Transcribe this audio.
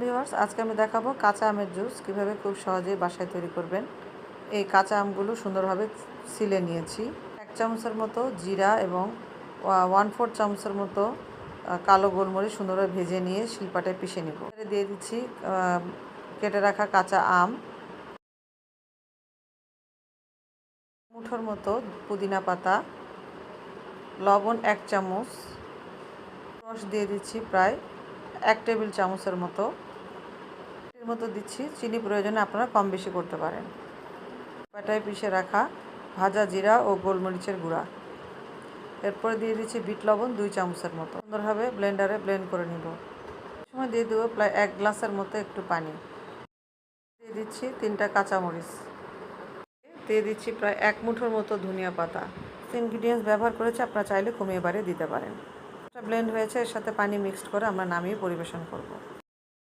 Viewers, আজকে আমি দেখাবো কাঁচা আমের জুস কিভাবে খুব সহজেই বাসায় তৈরি করবেন। এই কাঁচা আমগুলো সুন্দরভাবে ছিলে নিয়েছি। 1 চামচের মতো জিরা এবং 1/4 চামচের মতো কালো গোলমরিচ সুন্দরভাবে ভেজে নিয়ে শিলপাটায় পিষে নিব। দিয়ে দিচ্ছি কেটে রাখা কাঁচা আম, মুঠোর মতো পুদিনা পাতা, লবণ 1 চামচ, রস দিয়ে দিচ্ছি প্রায় 1 টেবিল চামচের মতো। এর মতো দিচ্ছি চিনি, প্রয়োজনে আপনারা কম বেশি করতে পারেন। পাটায় পিষে রাখা ভাজা জিরা ও গোলমরিচের গুঁড়া, এরপরে দিয়ে দিচ্ছি বিট লবণ 2 চামচের মতো। সুন্দরভাবে ব্লেন্ডারে ব্লেন্ড করে নিব। সময় দিয়ে দেবো প্রায় 1 গ্লাসের মতো একটু পানি। দিয়ে দিচ্ছি 3টা কাঁচামরিচ, দিয়ে দিচ্ছি প্রায় 1 মুঠোর মতো ধনিয়া পাতা। ইনগ্রিডিয়েন্টস ব্যবহার করেছি, আপনারা চাইলে কমিয়ে বাড়িয়ে দিতে পারেন। ব্লেন্ড হয়েছে, এর সাথে পানি মিক্সড করে আমরা নামিয়ে পরিবেশন করব।